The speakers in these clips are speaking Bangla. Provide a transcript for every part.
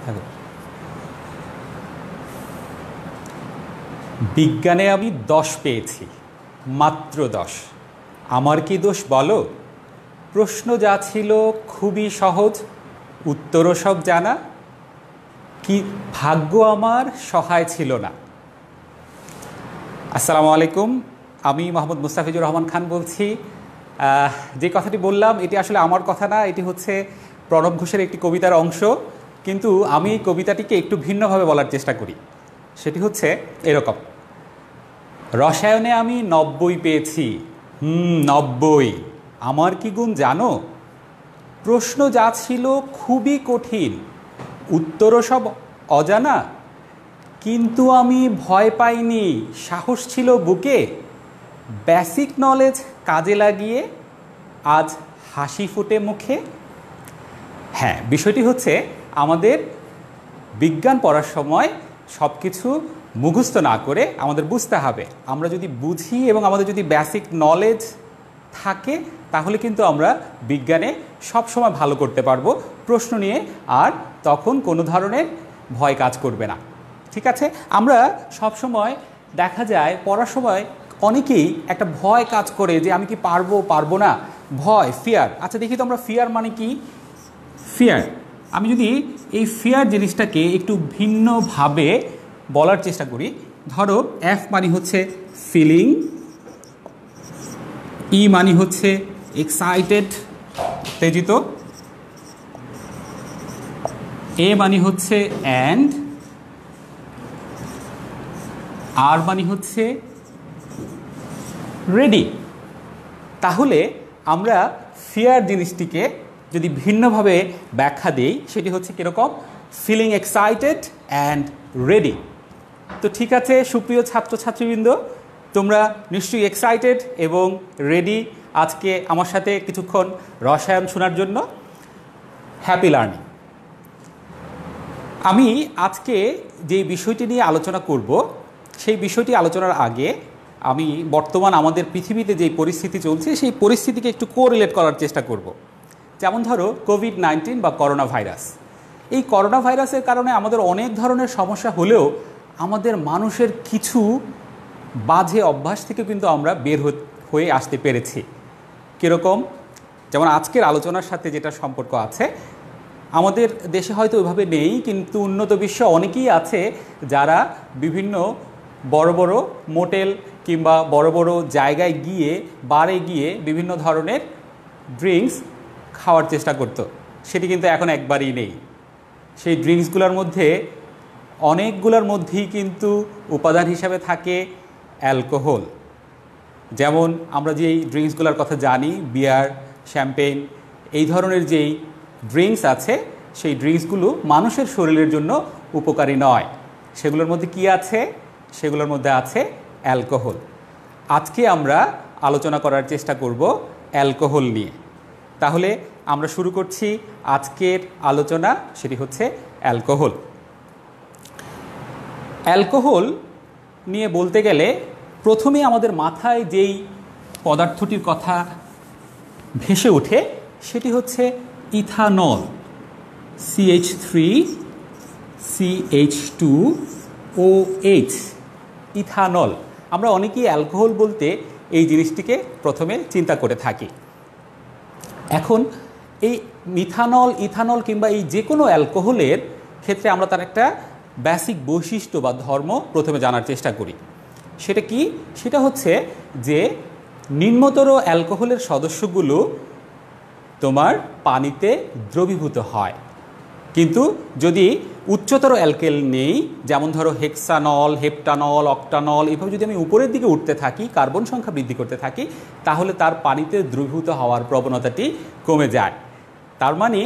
থাকো। বিজ্ঞানে আমি 10 পেয়েছি, মাত্র 10। আমার কি দোষ বলো? প্রশ্ন যা ছিল খুবই সহজ, উত্তরও সব জানা, কি ভাগ্য আমার সহায় ছিল না। আসসালামু আলাইকুম, আমি মোহাম্মদ মুস্তাফিজুর রহমান খান বলছি। যে কথাটি বললাম এটি আসলে আমার কথা না, এটি হচ্ছে প্রণব ঘোষের একটি কবিতার অংশ, কিন্তু আমি এই কবিতাটিকে একটু ভিন্নভাবে বলার চেষ্টা করি। সেটি হচ্ছে এরকম: রসায়নে আমি 90 পেয়েছি, 90। আমার কি গুণ জানো? প্রশ্ন যা ছিল খুবই কঠিন, উত্তরও সব অজানা, কিন্তু আমি ভয় পাইনি, সাহস ছিল বুকে। বেসিক নলেজ কাজে লাগিয়ে আজ হাসি ফুটে মুখে। হ্যাঁ, বিষয়টি হচ্ছে আমাদের বিজ্ঞান পড়ার সময় সব কিছু মুখস্থ না করে আমাদের বুঝতে হবে। আমরা যদি বুঝি এবং আমাদের যদি বেসিক নলেজ থাকে তাহলে কিন্তু আমরা বিজ্ঞানে সব সময় ভালো করতে পারবো প্রশ্ন নিয়ে, আর তখন কোনো ধরনের ভয় কাজ করবে না। ঠিক আছে? আমরা সব সময় দেখা যায় পড়ার সময় অনেকেই একটা ভয় কাজ করে যে আমি কি পারবো না, ভয়, ফিয়ার। আচ্ছা দেখি তো আমরা ফিয়ার মানে কি? ফিয়ার, আমি যদি এই ফিয়ার জিনিসটাকে একটু ভিন্নভাবে বলার চেষ্টা করি, ধরো এফ মানে হচ্ছে ফিলিং, ই মানে হচ্ছে এক্সাইটেড, উত্তেজিত, এ মানে হচ্ছে অ্যান্ড, আর মানে হচ্ছে রেডি। তাহলে আমরা ফিয়ার জিনিসটিকে যদি ভিন্নভাবে ব্যাখ্যা দিই সেটি হচ্ছে কীরকম? Feeling excited and ready. তো ঠিক আছে সুপ্রিয় ছাত্রছাত্রীবৃন্দ, তোমরা নিশ্চয়ই এক্সাইটেড এবং রেডি আজকে আমার সাথে কিছুক্ষণ রসায়ন শোনার জন্য। Happy learning. আমি আজকে যে বিষয়টি নিয়ে আলোচনা করব সেই বিষয়টি আলোচনার আগে আমি বর্তমান আমাদের পৃথিবীতে যে পরিস্থিতি চলছে সেই পরিস্থিতিকে একটু কোরিলেট করার চেষ্টা করব। যেমন ধরো কোভিড-19 বা করোনা ভাইরাস। এই করোনা ভাইরাসের কারণে আমাদের অনেক ধরনের সমস্যা হলেও আমাদের মানুষের কিছু বাজে অভ্যাস থেকে কিন্তু আমরা বের হয়ে আসতে পেরেছি। কীরকম? যেমন আজকের আলোচনার সাথে যেটা সম্পর্ক আছে, আমাদের দেশে হয়তো ওইভাবে নেই, কিন্তু উন্নত বিশ্বে অনেকেই আছে যারা বিভিন্ন বড় বড় মোটেল কিংবা বড় বড় জায়গায় গিয়ে, বারে গিয়ে বিভিন্ন ধরনের ড্রিঙ্কস খাওয়ার চেষ্টা করত। সেটি কিন্তু এখন একবারই নেই। সেই ড্রিঙ্কসগুলোর মধ্যে অনেকগুলোর মধ্যেই কিন্তু উপাদান হিসাবে থাকে অ্যালকোহল। যেমন আমরা যেই ড্রিঙ্কসগুলোর কথা জানি, বিয়ার, শ্যাম্পেন, এই ধরনের যেই ড্রিঙ্কস আছে সেই ড্রিঙ্কসগুলো মানুষের শরীরের জন্য উপকারী নয়। সেগুলোর মধ্যে কি আছে? সেগুলোর মধ্যে আছে অ্যালকোহল। আজকে আমরা আলোচনা করার চেষ্টা করব অ্যালকোহল নিয়ে। তাহলে আমরা শুরু করছি আজকের আলোচনা, সেটি হচ্ছে অ্যালকোহল। অ্যালকোহল নিয়ে বলতে গেলে প্রথমে আমাদের মাথায় যেই পদার্থটির কথা ভেসে ওঠে সেটি হচ্ছে ইথানল, CH3CH2OH, ইথানল। আমরা অনেকেই অ্যালকোহল বলতে এই জিনিসটিকে প্রথমে চিন্তা করে থাকি। এখন এই ইথানল কিংবা এই যে কোনো অ্যালকোহলের ক্ষেত্রে আমরা তার একটা বেসিক বৈশিষ্ট্য বা ধর্ম প্রথমে জানার চেষ্টা করি। সেটা কি? সেটা হচ্ছে যে নিম্নতর অ্যালকোহলের সদস্যগুলো তোমার পানিতে দ্রবীভূত হয়, কিন্তু যদি উচ্চতর অ্যালকেল নেই, যেমন ধরো হেক্সানল, হেপ্টানল, অক্টানল, এভাবে যদি আমি উপরের দিকে উঠতে থাকি, কার্বন সংখ্যা বৃদ্ধি করতে থাকি, তাহলে তার পানিতে দ্রবীভূত হওয়ার প্রবণতাটি কমে যায়। তার মানে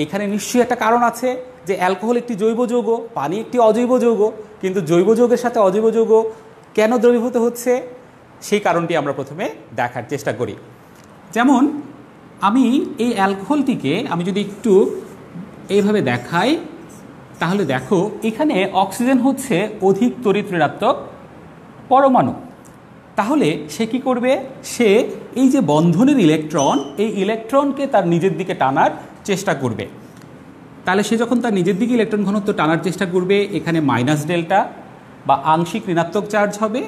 এখানে নিশ্চয়ই একটা কারণ আছে যে অ্যালকোহল একটি জৈব যৌগ, পানি একটি অজৈব যৌগ, কিন্তু জৈব যৌগের সাথে অজৈব যৌগ কেন দ্রবীভূত হচ্ছে সেই কারণটি আমরা প্রথমে দেখার চেষ্টা করি। যেমন আমি এই অ্যালকোহলটিকে আমি যদি একটু এইভাবে দেখাই, তাহলে দেখো এখানে অক্সিজেন হচ্ছে অধিক তড়িৎ ঋণাত্মক পরমাণু। তাহলে সে কি করবে? সে এই যে বন্ধনের ইলেকট্রন, এই ইলেকট্রনকে তার নিজের দিকে টানার চেষ্টা করবে। তাহলে সে যখন তার নিজের দিকে ইলেকট্রন ঘনত্ব টানার চেষ্টা করবে, এখানে মাইনাস ডেল্টা বা আংশিক ঋণাত্মক চার্জ হবে,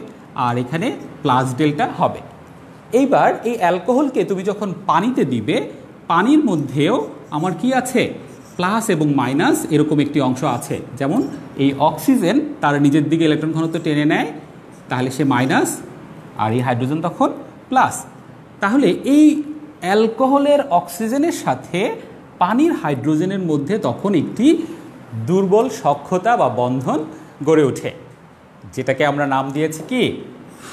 আর এখানে প্লাস ডেল্টা হবে। এইবার এই অ্যালকোহলকে তুমি যখন পানিতে দিবে, পানির মধ্যেও আমার কি আছে, প্লাস এবং মাইনাস এরকম একটি অংশ আছে। যেমন এই অক্সিজেন তার নিজের দিকে ইলেকট্রন ঘনত্ব টেনে নেয়, তাহলে সে মাইনাস, আর এই হাইড্রোজেন তখন প্লাস। তাহলে এই অ্যালকোহলের অক্সিজেনের সাথে পানির হাইড্রোজেনের মধ্যে তখন একটি দুর্বল সখ্যতা বা বন্ধন গড়ে ওঠে, যেটাকে আমরা নাম দিয়েছি কি,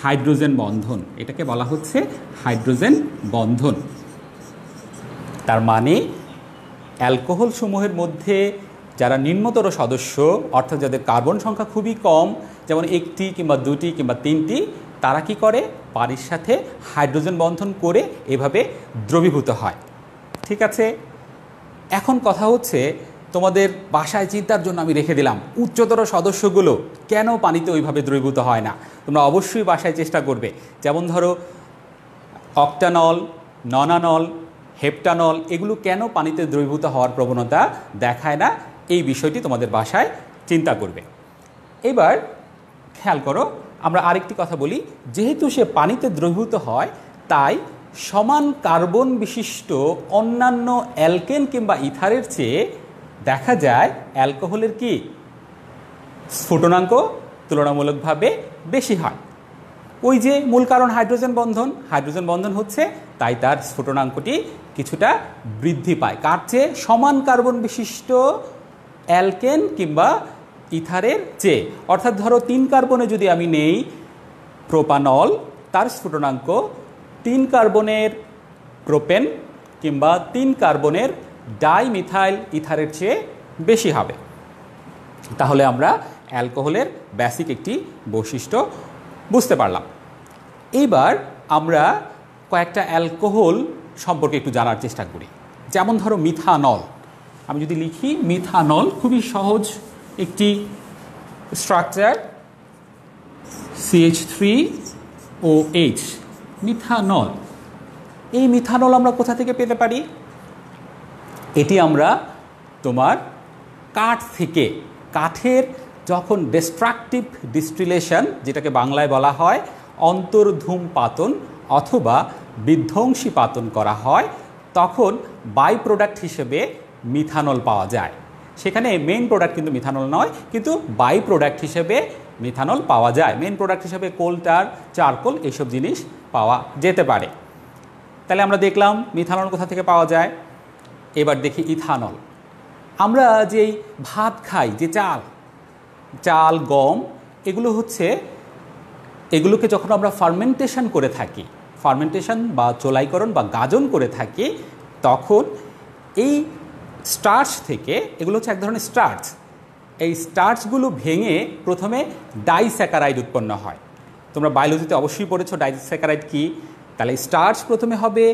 হাইড্রোজেন বন্ধন। এটাকে বলা হচ্ছে হাইড্রোজেন বন্ধন। তার মানে অ্যালকোহল সমূহের মধ্যে যারা নিম্নতর সদস্য, অর্থাৎ যাদের কার্বন সংখ্যা খুবই কম, যেমন একটি কিংবা দুটি কিংবা তিনটি, তারা কি করে, পানির সাথে হাইড্রোজেন বন্ধন করে এভাবে দ্রবীভূত হয়। ঠিক আছে, এখন কথা হচ্ছে তোমাদের বাসায় চিন্তার জন্য আমি রেখে দিলাম উচ্চতর সদস্যগুলো কেন পানিতে ওইভাবে দ্রবীভূত হয় না। তোমরা অবশ্যই বাসায় চেষ্টা করবে। যেমন ধরো অক্টানল, ননানল, হেপটানল, এগুলো কেন পানিতে দ্রবীভূত হওয়ার প্রবণতা দেখায় না, এই বিষয়টি তোমাদের বাসায় চিন্তা করবে। এবার খেয়াল করো, আমরা আরেকটি কথা বলি, যেহেতু সে পানিতে দ্রবীভূত হয়, তাই সমান কার্বন বিশিষ্ট অন্যান্য অ্যালকেন কিংবা ইথারের চেয়ে দেখা যায় অ্যালকোহলের কি স্ফুটনাঙ্ক তুলনামূলকভাবে বেশি হয়। ওই যে মূল কারণ হাইড্রোজেন বন্ধন, হাইড্রোজেন বন্ধন হচ্ছে, তাই তার স্ফুটনাঙ্কটি কিছুটা বৃদ্ধি পায়। কার চেয়ে? সমান কার্বন বিশিষ্ট অ্যালকেন কিংবা ইথারের চেয়ে। অর্থাৎ ধরো 3 কার্বনে যদি আমি নেই প্রোপানল, তার স্ফুটনাঙ্ক 3 কার্বনের প্রোপেন কিংবা 3 কার্বনের ডাইমিথাইল ইথারের চেয়ে বেশি হবে। তাহলে আমরা অ্যালকোহলের বেসিক একটি বৈশিষ্ট্য বুঝতে পারলাম। এইবার আমরা কয়েকটা অ্যালকোহল সম্পর্কে একটু জানার চেষ্টা করি। যেমন ধরো মিথানল। আমি যদি লিখি মিথানল, খুবই সহজ একটি স্ট্রাকচার, CH3OH, মিথানল। এই মিথানল আমরা কোথা থেকে পেতে পারি? এটি আমরা তোমার কাঠ থেকে, কাঠের যখন ডিস্ট্রাকটিভ ডিস্টিলেশন, যেটাকে বাংলায় বলা হয় অন্তর্ধূমপাতন অথবা বিধ্বংসী পাতন করা হয়, তখন বাই প্রোডাক্ট হিসেবে মিথানল পাওয়া যায়। সেখানে মেইন প্রোডাক্ট কিন্তু মিথানল নয়, কিন্তু বাই প্রোডাক্ট হিসেবে মিথানল পাওয়া যায়। মেইন প্রোডাক্ট হিসেবে কোল টার, চারকোল, এইসব জিনিস পাওয়া যেতে পারে। তাহলে আমরা দেখলাম মিথানল কোথা থেকে পাওয়া যায়। এবার দেখি ইথানল। আমরা যেই ভাত খাই, যে চাল, গম, এগুলোকে যখন আমরা ফার্মেন্টেশন করে থাকি, ফার্মেন্টেশন বা চোলাইকরণ বা গাজন করে থাকি, তখন এই স্টার্চ থেকে, এগুলো হচ্ছে এক ধরনের স্টার্চ, এই স্টার্চগুলো ভেঙে প্রথমে ডাইস্যাকারাইড উৎপন্ন হয়। তোমরা বায়োলজিতে অবশ্যই পড়েছো ডাইস্যাকারাইড কি। তাহলে স্টার্চ প্রথমে হবে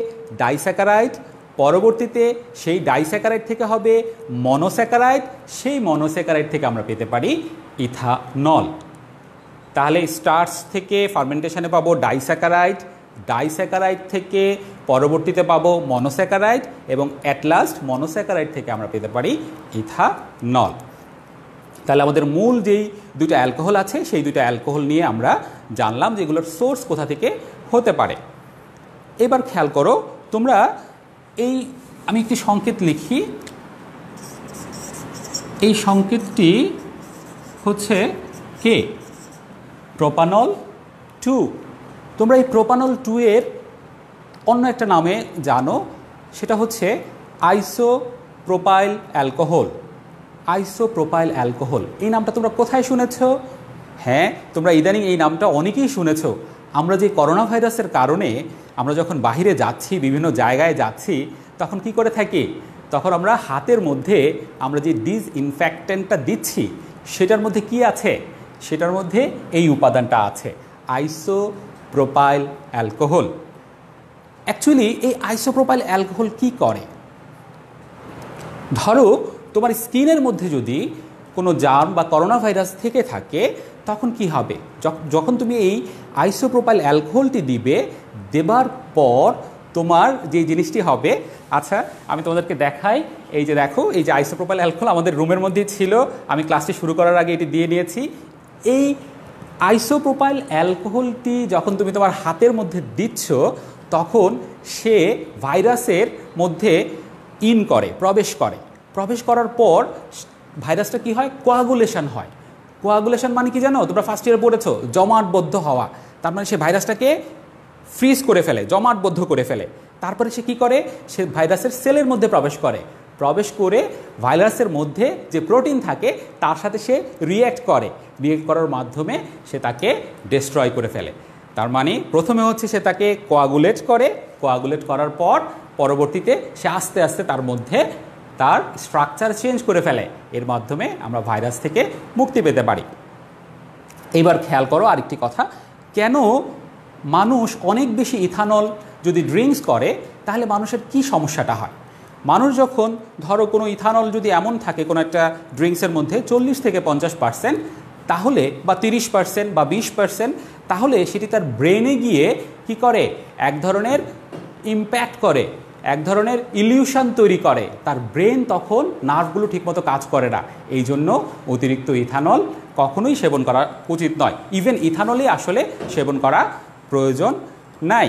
ডাইস্যাকারাইড, পরবর্তীতে সেই ডাইস্যাকারাইড থেকে হবে মনোস্যাকারাইড, সেই মনোস্যাকারাইড থেকে আমরা পেতে পারি ইথানল। তাহলে স্টার্চ থেকে ফার্মেন্টেশনে পাবো ডাইস্যাকারাইড, ডাইস্যাকারাইড থেকে পরবর্তীতে পাবো মনোস্যাকারাইড, এবং অ্যাট লাস্ট মনোস্যাকারাইড থেকে আমরা পেতে পারি ইথানল। তাহলে আমাদের মূল যেই দুটো অ্যালকোহল আছে, সেই দুটো অ্যালকোহল নিয়ে আমরা জানলাম যে এগুলোর সোর্স কোথা থেকে হতে পারে। এবার খেয়াল করো তোমরা, আমি একটি সংকেত লিখি, এই সংকেতটি হচ্ছে কে, প্রোপানল 2। তোমরা এই প্রোপানল 2 এর অন্য একটা নামে জানো, সেটা হচ্ছে আইসোপ্রোপাইল অ্যালকোহল। আইসোপ্রোপাইল অ্যালকোহল, এই নামটা তোমরা কোথায় শুনেছ? হ্যাঁ, তোমরা ইদানিং এই নামটা অনেকেই শুনেছ। আমরা যে করোনা ভাইরাসের কারণে আমরা যখন বাহিরে যাচ্ছি, বিভিন্ন জায়গায় যাচ্ছি, তখন কি করে থাকি? তখন আমরা হাতের মধ্যে আমরা যে ডিসইনফেক্ট্যান্টটা দিচ্ছি, সেটার মধ্যে কি আছে? সেটার মধ্যে এই উপাদানটা আছে, আইসোপ্রোপাইল অ্যালকোহল। অ্যাকচুয়ালি এই আইসোপ্রোপাইল অ্যালকোহল কি করে? ধরো তোমার স্কিনের মধ্যে যদি কোনো জার্ম বা করোনা ভাইরাস থেকে থাকে, তখন কি হবে? যখন তুমি এই আইসোপ্রোপাইল অ্যালকোহলটি দিবে, দেবার পর তোমার যে জিনিসটি হবে, আচ্ছা, আমি তোমাদেরকে দেখাই। এই যে দেখো, এই যে আইসোপ্রোপাইল অ্যালকোহল আমাদের রুমের মধ্যেই ছিল, আমি ক্লাসটি শুরু করার আগে এটি দিয়ে নিয়েছি। এই আইসোপ্রোপাইল অ্যালকোহলটি যখন তুমি তোমার হাতের মধ্যে দিচ্ছ, তখন সে ভাইরাসের মধ্যে প্রবেশ করার পর ভাইরাসটা কি হয়, কোয়াগুলেশন হয়। কোয়াগুলেশন মানে কি জানো, তোমরা ফার্স্ট ইয়ারে পড়েছো, জমাটবদ্ধ হওয়া। তার মানে সে ভাইরাসটাকে ফ্রিজ করে ফেলে, জমাটবদ্ধ করে ফেলে। তারপরে সে কি করে, সে ভাইরাসের সেলের মধ্যে প্রবেশ করে ভাইরাসের মধ্যে যে প্রোটিন থাকে তার সাথে সে রিঅ্যাক্ট করার মাধ্যমে সে তাকে ডিস্ট্রয় করে ফেলে। তার মানে প্রথমে হচ্ছে সে তাকে কোয়াগুলেট করার পর পরবর্তীতে সে আস্তে আস্তে তার মধ্যে তার স্ট্রাকচার চেঞ্জ করে ফেলে। এর মাধ্যমে আমরা ভাইরাস থেকে মুক্তি পেতে পারি। এইবার খেয়াল করো আরেকটি কথা, কেন মানুষ অনেক বেশি ইথানল যদি ড্রিঙ্কস করে তাহলে মানুষের কি সমস্যাটা হয়। মানুষ যখন ধরো কোনো ইথানল যদি এমন থাকে কোনো একটা ড্রিঙ্কসের মধ্যে 40 থেকে 50%, তাহলে বা 30% বা 20%, তাহলে সেটি তার ব্রেনে গিয়ে কি করে, এক ধরনের ইম্প্যাক্ট করে, এক ধরনের ইলিউশন তৈরি করে। তার ব্রেন তখন নার্ভগুলো ঠিকমতো কাজ করে না। এই জন্য অতিরিক্ত ইথানল কখনোই সেবন করা উচিত নয়। ইভেন ইথানলই আসলে সেবন করা প্রয়োজন নাই।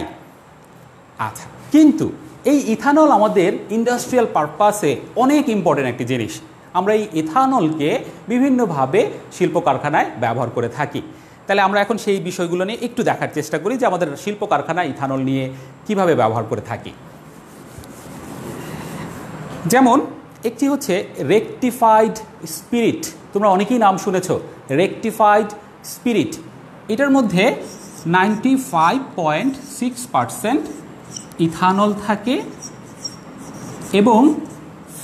আচ্ছা, কিন্তু এই ইথানল আমাদের ইন্ডাস্ট্রিয়াল পারপাসে অনেক ইম্পর্টেন্ট একটি জিনিস। আমরা এই ইথানলকে বিভিন্নভাবে শিল্প কারখানায় ব্যবহার করে থাকি। তাহলে আমরা এখন সেই বিষয়গুলো নিয়ে একটু দেখার চেষ্টা করি যে আমাদের শিল্প কারখানায় ইথানল নিয়ে কিভাবে ব্যবহার করে থাকি। যেমন একটি হচ্ছে রেকটিফাইড স্পিরিট, তোমরা অনেকেই নাম শুনেছ, রেকটিফাইড স্পিরিট। এটার মধ্যে 95.6% ইথানল থাকে এবং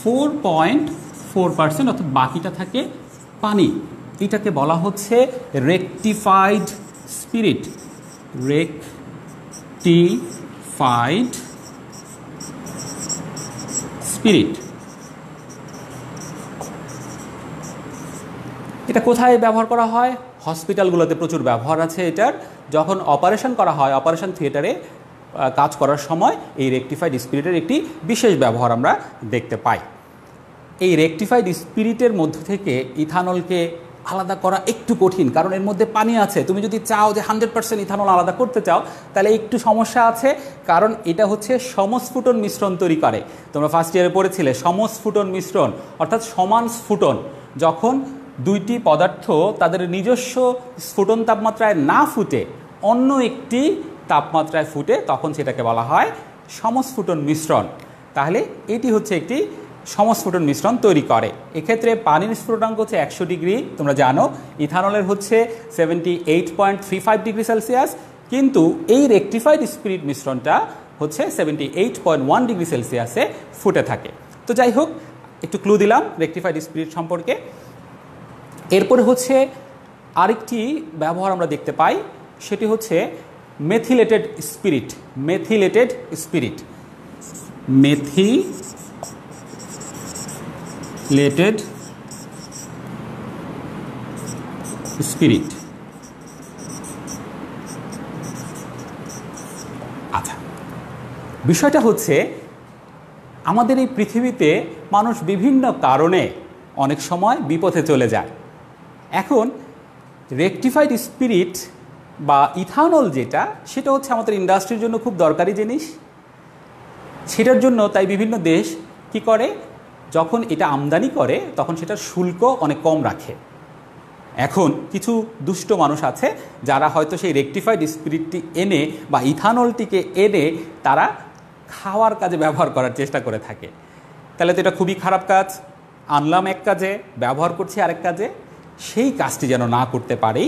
4.4% অর্থাৎ বাকিটা থাকে পানি। এটাকে বলা হচ্ছে রেকটিফাইড স্পিরিট। Rectified spirit. এটা কোথায় ব্যবহার করা হয়? হসপিটালগুলোতে প্রচুর ব্যবহার আছে এটার। যখন অপারেশন করা হয়, অপারেশন থিয়েটারে কাজ করার সময় এই রেকটিফাইড স্পিরিটের একটি বিশেষ ব্যবহার আমরা দেখতে পাই। এই রেকটিফাইড স্পিরিটের মধ্য থেকে ইথানলকে আলাদা করা একটু কঠিন, কারণ এর মধ্যে পানি আছে। তুমি যদি চাও যে 100% ইথানল আলাদা করতে চাও, তাহলে একটু সমস্যা আছে, কারণ এটা হচ্ছে সমস্ফুটন মিশ্রণ তৈরি করে। তোমরা ফার্স্ট ইয়ারে পড়েছিলে সমস্ফুটন মিশ্রণ, অর্থাৎ সমান স্ফুটন। যখন দুইটি পদার্থ তাদের নিজস্ব স্ফুটন তাপমাত্রায় না ফুটে অন্য একটি তাপমাত্রায় ফুটে, তখন সেটাকে বলা হয় সমস্ফুটন মিশ্রণ। তাহলে এটি হচ্ছে একটি সমস্ফুটন মিশ্রণ তৈরি করে। এক্ষেত্রে পানির স্ফুটনাঙ্ক হচ্ছে 100 ডিগ্রি, তোমরা জানো। ইথানলের হচ্ছে 78.35 ডিগ্রি সেলসিয়াস, কিন্তু এই রেকটিফাইড স্পিরিট মিশ্রণটা হচ্ছে 78.1 ডিগ্রি সেলসিয়াসে ফুটে থাকে। তো যাই হোক, একটু ক্লু দিলাম রেকটিফাইড স্পিরিট সম্পর্কে। এরপরে হচ্ছে আরেকটি ব্যবহার আমরা দেখতে পাই, সেটি হচ্ছে methylated spirit. Methylated spirit, methylated spirit. আচ্ছা, বিষয়টা হচ্ছে আমাদের এই পৃথিবীতে মানুষ বিভিন্ন কারণে অনেক সময় বিপথে চলে যায়। এখন রেকটিফাইড স্পিরিট বা ইথানল যেটা, সেটা হচ্ছে আমাদের ইন্ডাস্ট্রির জন্য খুব দরকারি জিনিস। সেটার জন্য তাই বিভিন্ন দেশ কি করে, যখন এটা আমদানি করে তখন সেটার শুল্ক অনেক কম রাখে। এখন কিছু দুষ্ট মানুষ আছে যারা হয়তো সেই রেকটিফাইড স্পিরিটটি এনে বা ইথানলটিকে এনে তারা খাওয়ার কাজে ব্যবহার করার চেষ্টা করে থাকে। তাহলে তো এটা খুবই খারাপ কাজ। আনলাম এক কাজে, ব্যবহার করছি আরেক কাজে। সেই কাজটি যেন না করতে পারে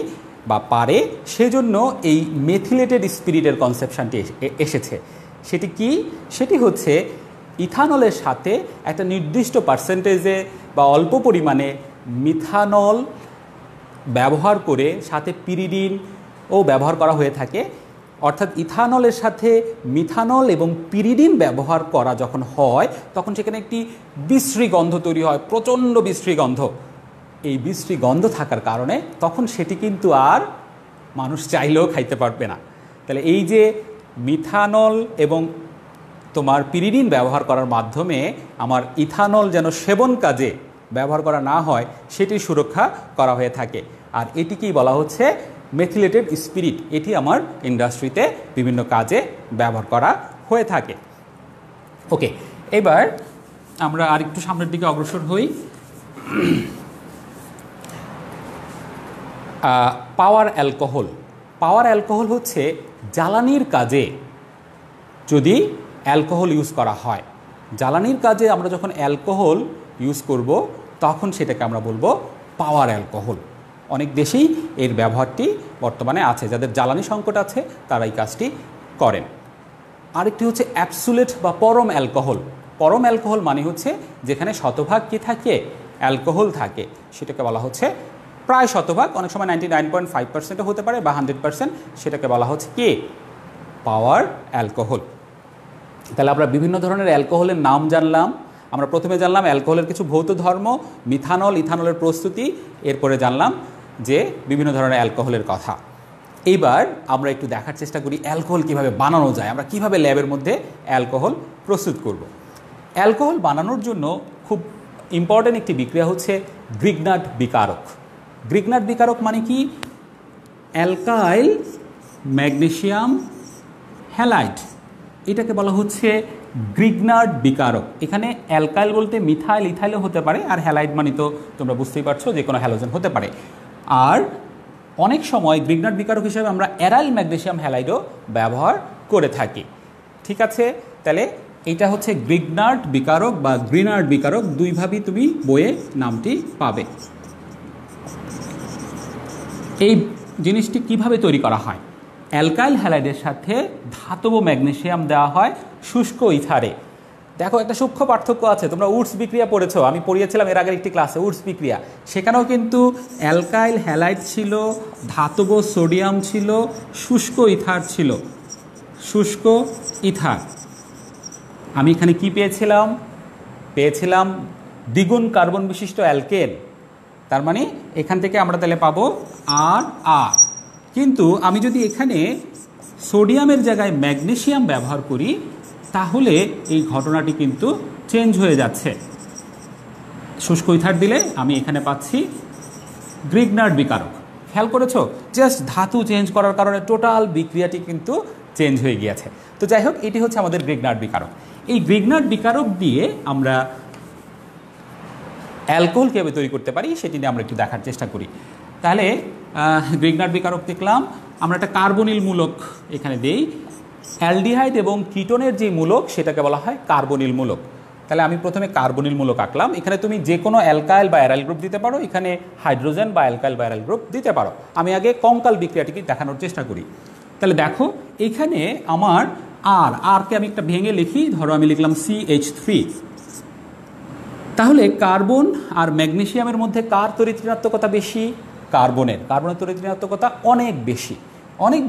বা পারে, সেজন্য এই মেথিলেটেড স্পিরিটের কনসেপশনটি এসেছে। সেটি কি? সেটি হচ্ছে ইথানলের সাথে একটা নির্দিষ্ট পার্সেন্টেজে বা অল্প পরিমাণে মিথানল ব্যবহার করে সাথে পিরিডিনও ব্যবহার করা হয়ে থাকে। অর্থাৎ ইথানলের সাথে মিথানল এবং পিরিডিন ব্যবহার করা যখন হয়, তখন সেখানে একটি বিশ্রী গন্ধ তৈরি হয়, প্রচণ্ড বিশ্রী গন্ধ। এই বিশ্রী গন্ধ থাকার কারণে তখন সেটি কিন্তু আর মানুষ চাইলেও খাইতে পারবে না। তাহলে এই যে মিথানল এবং তোমার পিরিডিন ব্যবহার করার মাধ্যমে আমার ইথানল যেন সেবন কাজে ব্যবহার করা না হয় সেটির সুরক্ষা করা হয়ে থাকে। আর এটিকেই বলা হচ্ছে মেথিলেটেড স্পিরিট। এটি আমার ইন্ডাস্ট্রিতে বিভিন্ন কাজে ব্যবহার করা হয়ে থাকে। ওকে, এবার আমরা আরেকটু সামনের দিকে অগ্রসর হই। পাওয়ার অ্যালকোহল। পাওয়ার অ্যালকোহল হচ্ছে জ্বালানির কাজে যদি অ্যালকোহল ইউজ করা হয়, জ্বালানির কাজে আমরা যখন অ্যালকোহল ইউজ করব তখন সেটাকে আমরা বলবো পাওয়ার অ্যালকোহল। অনেক দেশেই এর ব্যবহারটি বর্তমানে আছে, যাদের জ্বালানি সংকট আছে তারা এই কাজটি করেন। আরেকটি হচ্ছে অ্যাবসুলেট বা পরম অ্যালকোহল। পরম অ্যালকোহল মানে হচ্ছে যেখানে শতভাগ কী থাকে, অ্যালকোহল থাকে, সেটাকে বলা হচ্ছে প্রায় শতভাগ, অনেক সময় 99.5%ও হতে পারে বা 100%, সেটাকে বলা হচ্ছে কি পাওয়ার অ্যালকোহল। তাহলে আমরা বিভিন্ন ধরনের অ্যালকোহলের নাম জানলাম। আমরা প্রথমে জানলাম অ্যালকোহলের কিছু ভৌত ধর্ম, মিথানল, ইথানলের প্রস্তুতি, এরপরে জানলাম যে বিভিন্ন ধরনের অ্যালকোহলের কথা। এইবার আমরা একটু দেখার চেষ্টা করি অ্যালকোহল কীভাবে বানানো যায়, আমরা কীভাবে ল্যাবের মধ্যে অ্যালকোহল প্রস্তুত করব। অ্যালকোহল বানানোর জন্য খুব ইম্পর্ট্যান্ট একটি বিক্রিয়া হচ্ছে গ্রিগনার্ড বিকারক। গ্রিগনার্ড বিকারক মানে কি, অ্যালকাইল ম্যাগনেসিয়াম হ্যালাইড, এটাকে বলা হচ্ছে গ্রিগনার্ড বিকারক। এখানে অ্যালকাইল বলতে মিথাইল, ইথাইলও হতে পারে, আর হ্যালাইড মানে তো তোমরা বুঝতেই পারছো যে কোনো হ্যালোজেন হতে পারে। আর অনেক সময় গ্রিগনার্ড বিকারক হিসেবে আমরা অ্যারাইল ম্যাগনেসিয়াম হ্যালাইডও ব্যবহার করে থাকি। ঠিক আছে, তাহলে এটা হচ্ছে গ্রিগনার্ড বিকারক বা গ্রিনার্ড বিকারক, দুইভাবেই তুমি বইয়ে নামটি পাবে। এই জিনিসটি কিভাবে তৈরি করা হয়, অ্যালকাইল হ্যালাইডের সাথে ধাতব ম্যাগনেসিয়াম দেওয়া হয় শুষ্ক ইথারে। দেখো একটা সূক্ষ্ম পার্থক্য আছে, তোমরা উডস বিক্রিয়া পড়েছো, আমি পড়িয়েছিলাম এর আগের একটি ক্লাসে উডস বিক্রিয়া, সেখানেও কিন্তু অ্যালকাইল হ্যালাইড ছিল, ধাতব সোডিয়াম ছিল, শুষ্ক ইথার ছিল, শুষ্ক ইথার। আমি এখানে কি পেয়েছিলাম দ্বিগুণ কার্বন বিশিষ্ট অ্যালকেন, তার মানে এখান থেকে আমরা তাহলে পাবো আর আর। কিন্তু আমি যদি এখানে সোডিয়ামের জায়গায় ম্যাগনেসিয়াম ব্যবহার করি তাহলে এই ঘটনাটি কিন্তু চেঞ্জ হয়ে যাচ্ছে। শুষ্ক ইথার দিলে আমি এখানে পাচ্ছি গ্রিগনার্ড বিকারক। খেয়াল করেছো, জাস্ট ধাতু চেঞ্জ করার কারণে টোটাল বিক্রিয়াটি কিন্তু চেঞ্জ হয়ে গিয়েছে। তো যাই হোক, এটি হচ্ছে আমাদের গ্রিগনার্ড বিকারক। এই গ্রিগনার্ড বিকারক দিয়ে আমরা অ্যালকোহল কীভাবে তৈরি করতে পারি সেটি নিয়ে আমরা একটু দেখার চেষ্টা করি। তাহলে গ্রিগনার্ড বিকারক দেখলাম, আমরা একটা কার্বনিল মূলক এখানে দেই। অ্যালডিহাইড এবং কিটোনের যে মূলক সেটাকে বলা হয় কার্বনিল মূলক। তাহলে আমি প্রথমে কার্বনিল মূলক আঁকলাম। এখানে তুমি যে কোনো অ্যালকাইল বা অ্যারাইল গ্রুপ দিতে পারো, এখানে হাইড্রোজেন বা অ্যালকাইল বা অ্যারাইল গ্রুপ দিতে পারো। আমি আগে কঙ্কাল বিক্রিয়াটিকে দেখানোর চেষ্টা করি। তাহলে দেখো এখানে আমার আরকে আমি একটা ভেঙে লিখি, ধরো আমি লিখলাম CH3। তাহলে কার্বন আর ম্যাগনেসিয়ামের মধ্যে কার তড়িৎ ঋণাত্মকতা বেশি? কার্বনের তড়িৎ ঋণাত্মকতা অনেক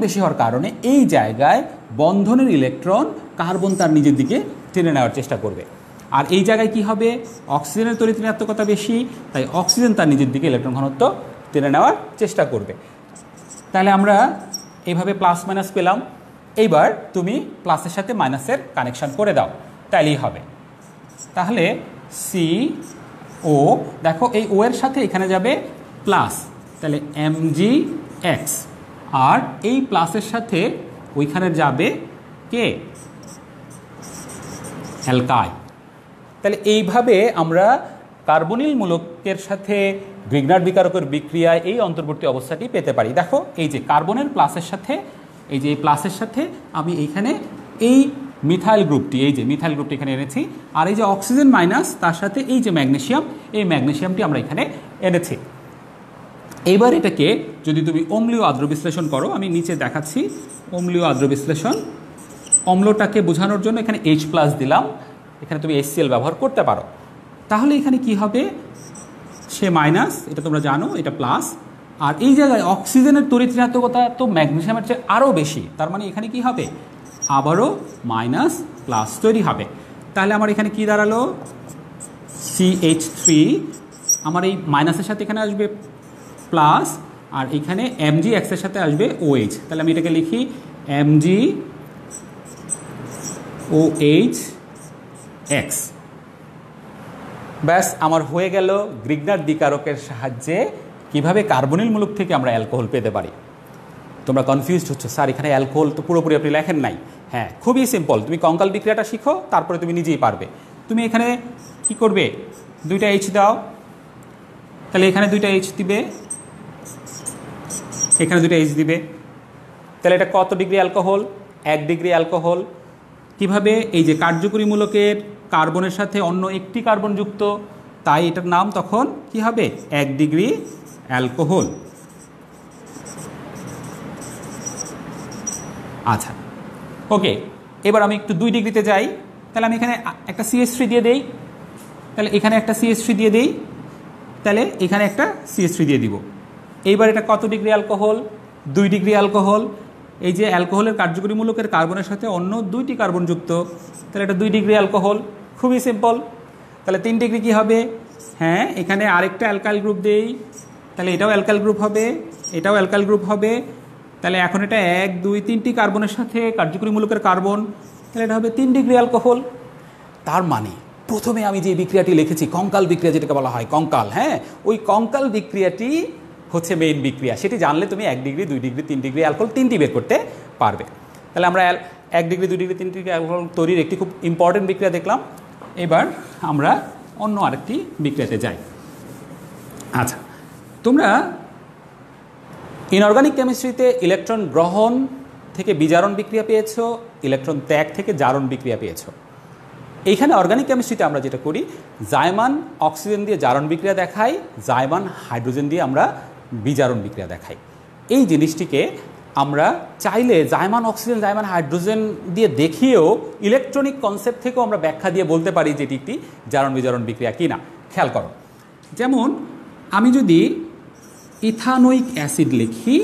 বেশি হওয়ার কারণে এই জায়গায় বন্ধনের ইলেকট্রন কার্বন তার নিজের দিকে টেনে নেওয়ার চেষ্টা করবে। আর এই জায়গায় কি হবে, অক্সিজেনের তড়িৎ ঋণাত্মকতা বেশি, তাই অক্সিজেন তার নিজের দিকে ইলেকট্রন ঘনত্ব টেনে নেওয়ার চেষ্টা করবে। তাহলে আমরা এইভাবে প্লাস মাইনাস পেলাম। এইবার তুমি প্লাসের সাথে মাইনাসের কানেকশান করে দাও, তাইলেই হবে। তাহলে CO, দেখো এই ও এর সাথে এখানে যাবে প্লাস, তাহলে MgX, আর এই প্লাসের সাথে ওইখানে যাবে কে, অ্যালকাইল। তাহলে এইভাবে আমরা কার্বনিল মূলকের সাথে গ্রিগনার্ড বিকারকের বিক্রিয়ায় এই অন্তর্বর্তী অবস্থাটি পেতে পারি। দেখো এই যে কার্বনের প্লাসের সাথে, এই যে এই প্লাসের সাথে আমি এইখানে এই মিথাইল গ্রুপটি, এই যে মিথাইল গ্রুপটি এখানে এনেছি, আর এই যে অক্সিজেন মাইনাস তার সাথে এই যে ম্যাগনেসিয়াম, এই ম্যাগনেসিয়ামটি আমরা এখানে এনেছি। এইবার এটাকে যদি তুমি অম্লীয় আদ্র বিশ্লেষণ করো, আমি নিচে দেখাচ্ছি অম্লীয় আদ্র বিশ্লেষণ। অম্লটাকে বোঝানোর জন্য এখানে H+ দিলাম, এখানে তুমি HCl ব্যবহার করতে পারো। তাহলে এখানে কি হবে, সে মাইনাস, এটা তোমরা জানো, এটা প্লাস, আর এই জায়গায় অক্সিজেনের তড়িৎ ঋণাত্মকতা তো ম্যাগনেসিয়ামের চেয়ে আরও বেশি, তার মানে এখানে কি হবে, আবারও মাইনাস প্লাস তৈরি হবে। তাহলে আমার এখানে কি দাঁড়ালো, CH3, আমার এই মাইনাসের সাথে এখানে আসবে প্লাস, আর এখানে MgX এর সাথে আসবে OH। তাহলে আমি এটাকে লিখি OH X। ব্যাস আমার হয়ে গেল গ্রিগনার দ্বিকারকের সাহায্যে কিভাবে কার্বনিল মূলক থেকে আমরা অ্যালকোহল পেতে পারি। তোমরা কনফিউজড হচ্ছ, স্যার এখানে অ্যালকোহল তো পুরোপুরি আপনি লেখেন নাই। হ্যাঁ, খুবই সিম্পল, তুমি কঙ্কাল বিক্রিয়াটা শিখো, তারপরে তুমি নিজেই পারবে। তুমি এখানে কি করবে, দুইটা H দাও, তাহলে এখানে দুইটা H দিবে, এখানে দুইটা H দিবে, তাহলে এটা কত ডিগ্রি অ্যালকোহল? 1 degree alcohol. কিভাবে? এই যে কার্যকরী মূলকের কার্বনের সাথে অন্য একটি কার্বন যুক্ত, তাই এটার নাম তখন কি হবে? 1 ডিগ্রি অ্যালকোহল। আচ্ছা, ওকে, এবার আমি একটু 2 ডিগ্রিতে যাই, তাহলে আমি এখানে একটা CH3 দিয়ে দেই, তাহলে এখানে একটা CH3 দিয়ে দেই, তাহলে এখানে একটা CH3 দিয়ে দিব। এইবার এটা কত ডিগ্রি অ্যালকোহল? 2 degree alcohol. এই যে অ্যালকোহলের কার্যকরী মূলকের কার্বনের সাথে অন্য 2টি কার্বন যুক্ত, তাহলে এটা 2 ডিগ্রি অ্যালকোহল। খুবই সিম্পল। তাহলে 3 ডিগ্রি কী হবে? হ্যাঁ, এখানে আরেকটা অ্যালকাইল গ্রুপ দেই, তাহলে এটাও অ্যালকাইল গ্রুপ হবে, এটাও অ্যালকাইল গ্রুপ হবে। তাহলে এখন এটা 1 2 3টি কার্বনের সাথে কার্যকরী মূলকের কার্বন, তাহলে এটা হবে 3 ডিগ্রি অ্যালকোহল। তার মানে প্রথমে আমি যে বিক্রিয়াটি লিখেছি কঙ্কাল বিক্রিয়া, যেটাকে বলা হয় কঙ্কাল, হ্যাঁ, ওই কঙ্কাল বিক্রিয়াটি হচ্ছে মেইন বিক্রিয়া। সেটি জানলে তুমি 1 ডিগ্রি 2 ডিগ্রি 3 ডিগ্রি অ্যালকোহল 3টি বের করতে পারবে। তাহলে আমরা 1 ডিগ্রি 2 ডিগ্রি 3 ডিগ্রি অ্যালকোহল তৈরির একটি খুব ইম্পর্টেন্ট বিক্রিয়া দেখলাম। এবার আমরা অন্য আরেকটি বিক্রিয়াতে যাই। আচ্ছা, তোমরা ইনঅর্গানিক কেমিস্ট্রিতে ইলেকট্রন গ্রহণ থেকে বিজারণ বিক্রিয়া পেয়েছো, ইলেকট্রন ত্যাগ থেকে জারণ বিক্রিয়া পেয়েছো। এইখানে অর্গানিক কেমিস্ট্রিতে আমরা যেটা করি, জায়মান অক্সিজেন দিয়ে জারণ বিক্রিয়া দেখাই, জায়মান হাইড্রোজেন দিয়ে আমরা বিজারণ বিক্রিয়া দেখাই। এই জিনিসটিকে আমরা চাইলে জায়মান অক্সিজেন জায়মান হাইড্রোজেন দিয়ে দেখিয়েও ইলেকট্রনিক কনসেপ্ট থেকেও আমরা ব্যাখ্যা দিয়ে বলতে পারি যে এটি একটি জারণ বিজারণ বিক্রিয়া কি না। খেয়াল করো, যেমন আমি যদি ইথানোয়িক অ্যাসিড লিখি,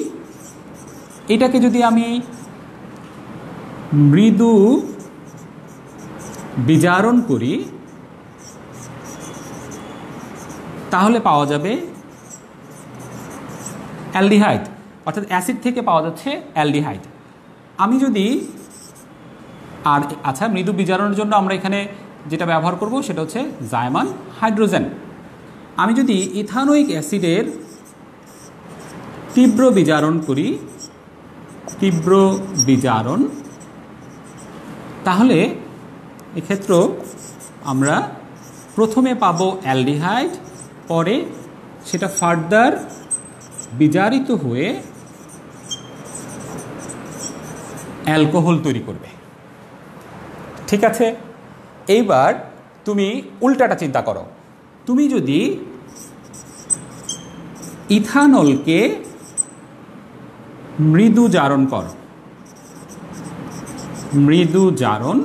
এটাকে যদি আমি মৃদু বিজারণ করি তাহলে পাওয়া যাবে অ্যালডিহাইড, অর্থাৎ অ্যাসিড থেকে পাওয়া যাচ্ছে অ্যালডিহাইড। আমি যদি আর আচ্ছা, মৃদু বিজারণের জন্য আমরা এখানে যেটা ব্যবহার করব সেটা হচ্ছে জায়মান হাইড্রোজেন। আমি যদি ইথানোয়িক অ্যাসিডের তীব্র বিজারণ করি, তীব্র বিজারণ, তাহলে এক্ষেত্রে আমরা প্রথমে পাবো অ্যালডিহাইড, পরে সেটা ফার্দার বিজারিত হয়ে অ্যালকোহল তৈরি করবে। ঠিক আছে, এইবার তুমি উল্টাটা চিন্তা করো। তুমি যদি ইথানলকে মৃদু জারণ করো, মৃদু জারণ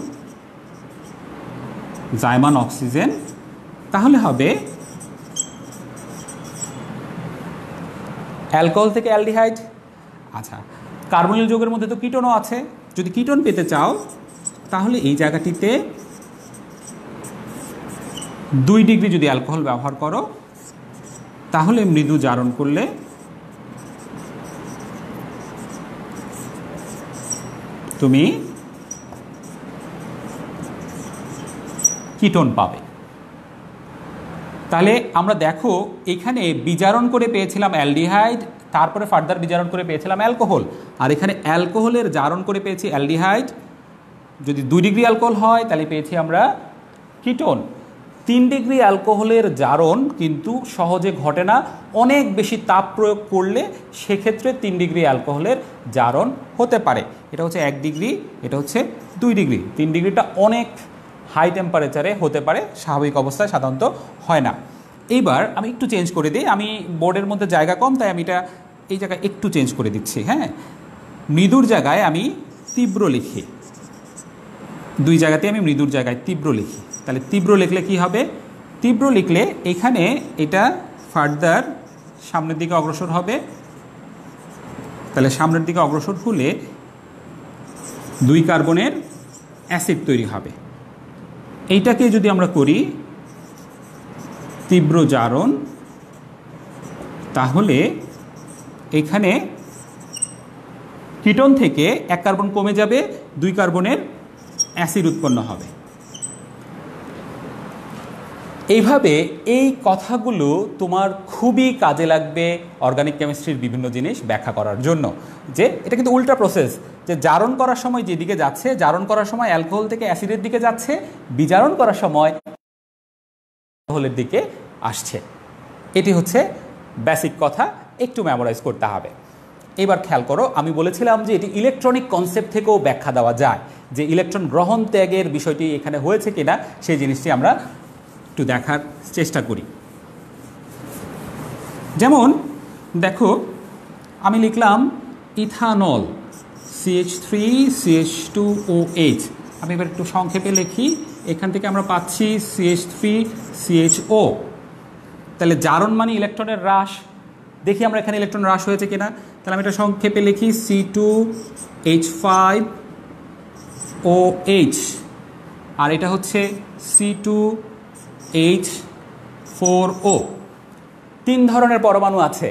জায়মান অক্সিজেন, তাহলে হবে অ্যালকোহল থেকে অ্যালডিহাইড। আচ্ছা, কার্বনিল যৌগের মধ্যে তো কিটোনও আছে, যদি কিটোন পেতে চাও তাহলে এই জায়গাটিতে 2 ডিগ্রি যদি অ্যালকোহল ব্যবহার করো, তাহলে মৃদু জারণ করলে তুমি কিটোন পাবে। তাহলে আমরা দেখো এখানে বিজারণ করে পেয়েছিলাম অ্যালডিহাইড, তারপরে ফার্দার বিজারণ করে পেয়েছিলাম অ্যালকোহল, আর এখানে অ্যালকোহলের জারণ করে পেয়েছি অ্যালডিহাইড। যদি 2 ডিগ্রি অ্যালকোহল হয় তাহলে পেয়েছি আমরা কিটোন। 3 ডিগ্রি অ্যালকোহলের জারণ কিন্তু সহজে ঘটে না, অনেক বেশি তাপ প্রয়োগ করলে সেক্ষেত্রে 3 ডিগ্রি অ্যালকোহলের জারণ হতে পারে। এটা হচ্ছে 1 ডিগ্রি, এটা হচ্ছে 2 ডিগ্রি। 3 ডিগ্রিটা অনেক হাই টেম্পারেচারে হতে পারে, স্বাভাবিক অবস্থায় সাধারণত হয় না। এইবার আমি একটু চেঞ্জ করে দিই, আমি বোর্ডের মধ্যে জায়গা কম তাই আমি এটা এই জায়গায় একটু চেঞ্জ করে দিচ্ছি। হ্যাঁ, মৃদুর জায়গায় আমি তীব্র লিখি, 2 জায়গাতে আমি মৃদুর জায়গায় তীব্র লিখি। তাহলে তীব্র লিখলে কি হবে? তীব্র লিখলে এখানে এটা ফার্দার সামনের দিকে অগ্রসর হবে, তাহলে সামনের দিকে অগ্রসর হলে 2 কার্বনের অ্যাসিড তৈরি হবে। এইটাকে যদি আমরা করি তীব্র জারণ, তাহলে এখানে কিটোন থেকে 1 কার্বন কমে যাবে, 2 কার্বনের অ্যাসিড উৎপন্ন হবে। এইভাবে এই কথাগুলো তোমার খুবই কাজে লাগবে অর্গানিক কেমিস্ট্রির বিভিন্ন জিনিস ব্যাখ্যা করার জন্য, যে এটা কিন্তু উল্টা প্রসেস, যে জারণ করার সময় যেদিকে যাচ্ছে, জারণ করার সময় অ্যালকোহল থেকে অ্যাসিডের দিকে যাচ্ছে, বিজারণ করার সময় অ্যালকোহলের দিকে আসছে। এটি হচ্ছে বেসিক কথা, একটু মেমোরাইজ করতে হবে। এবার খেয়াল করো, আমি বলেছিলাম যে এটি ইলেকট্রনিক কনসেপ্ট থেকেও ব্যাখ্যা দেওয়া যায়, যে ইলেকট্রন গ্রহণ ত্যাগের বিষয়টি এখানে হয়েছে কিনা সেই জিনিসটি আমরা একটু দেখার চেষ্টা করি। যেমন দেখো, আমি লিখলাম ইথানল CH3CH2OH। আমি এবার একটু সংক্ষেপে লিখি, এখান থেকে আমরা পাচ্ছি CH3CHO। তাহলে জারণ মানে ইলেকট্রনের হ্রাস। দেখি আমরা এখানে ইলেকট্রন হ্রাস হয়েছে কিনা। তাহলে আমি এটা সংক্ষেপে লিখি C2H5OH, আর এটা হচ্ছে C2H4O। 3 ধরনের পরমাণু আছে।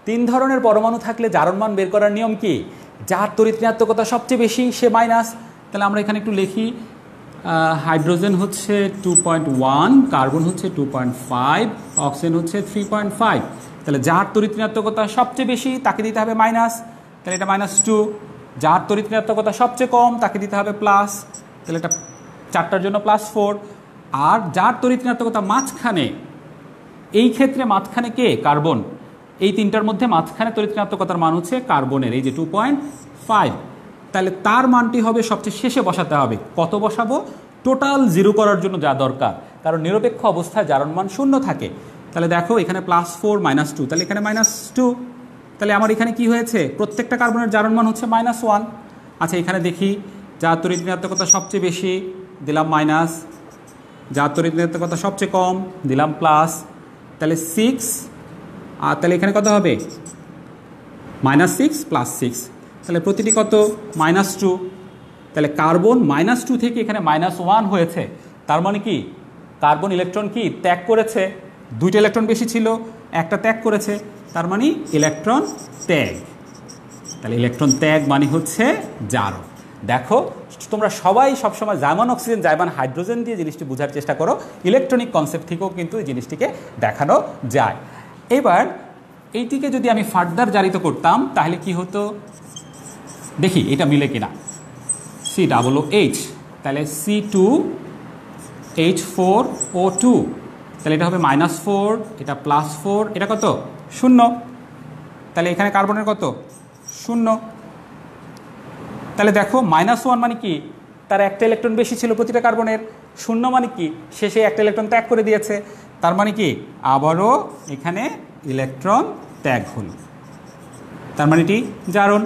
3 ধরনের পরমাণু থাকলে জারণ মান বের করার নিয়ম কি? যার তড়িৎ ঋণাত্মকতা সবচেয়ে বেশি সে মাইনাস। তাহলে আমরা এখানে একটু লিখি, হাইড্রোজেন হচ্ছে 2.1, কার্বন হচ্ছে 2.5, অক্সিজেন হচ্ছে 3.5। তাহলে যার তড়িৎ ঋণাত্মকতা সবচেয়ে বেশি তাকে দিতে হবে মাইনাস, তাহলে এটা -2। যার তড়িৎ ঋণাত্মকতা সবচেয়ে কম তাকে দিতে হবে প্লাস, তাহলে এটা 4টার জন্য +4। আর যার তড়িৎ ঋণাত্মকতা মাঝখানে, এই ক্ষেত্রে মাঝখানে কে? কার্বন। এই 3টার মধ্যে মাঝখানে তড়িৎ ঋণাত্মকতার মান হচ্ছে কার্বনের, এই যে 2.5। তাহলে তার মানটি হবে সবচেয়ে শেষে বসাতে হবে। কত বসাবো? টোটাল 0 করার জন্য যা দরকার, কারণ নিরপেক্ষ অবস্থায় জারণ মান 0 থাকে। তাহলে দেখো এখানে +4 -2, তাহলে এখানে -2। তাহলে আমার এখানে কি হয়েছে? প্রত্যেকটা কার্বনের জারণ মান হচ্ছে -1। আচ্ছা, এখানে দেখি, যার তড়িৎ ঋণাত্মকতা সবচেয়ে বেশি দিলাম মাইনাস, যার তড়িৎ ঋণাত্মকতা সবচেয়ে কম দিলাম প্লাস, তাহলে 6। আর তাহলে এখানে কত হবে? -6 + 6, তাহলে প্রতিটি কত? -2। তাহলে কার্বন -2 থেকে এখানে -1 হয়েছে। তার মানে কি? কার্বন ইলেকট্রন কি ত্যাগ করেছে? 2টা ইলেকট্রন বেশি ছিল, একটা ত্যাগ করেছে, তার মানে ইলেকট্রন ত্যাগ। তাহলে ইলেকট্রন ত্যাগ মানে হচ্ছে জারণ। দেখো, তোমরা সবাই সবসময় জার্মান অক্সিজেন জার্মান হাইড্রোজেন দিয়ে জিনিসটি বোঝার চেষ্টা করো। ইলেকট্রনিক কনসেপ্ট থেকেও কিন্তু এই জিনিসটিকে দেখানো যায়। এবার এইটিকে যদি আমি ফার্দার জারিত করতাম তাহলে কি হতো দেখি, এটা মিলে কিনা। COOH, তাহলে C2H4O2, তাহলে এটা হবে -4, এটা +4, এটা কত? 0। তাহলে এখানে কার্বনের কত? 0। তাহলে দেখো -1 মানে কি? তার একটা ইলেকট্রন বেশি ছিল প্রতিটা কার্বনের। 0 মানে কি? শেষে একটা ইলেকট্রন ত্যাগ করে দিয়েছে। তার মানে কি? আবারও এখানে ইলেকট্রন ত্যাগ হল, তার মানে এটি জারণ।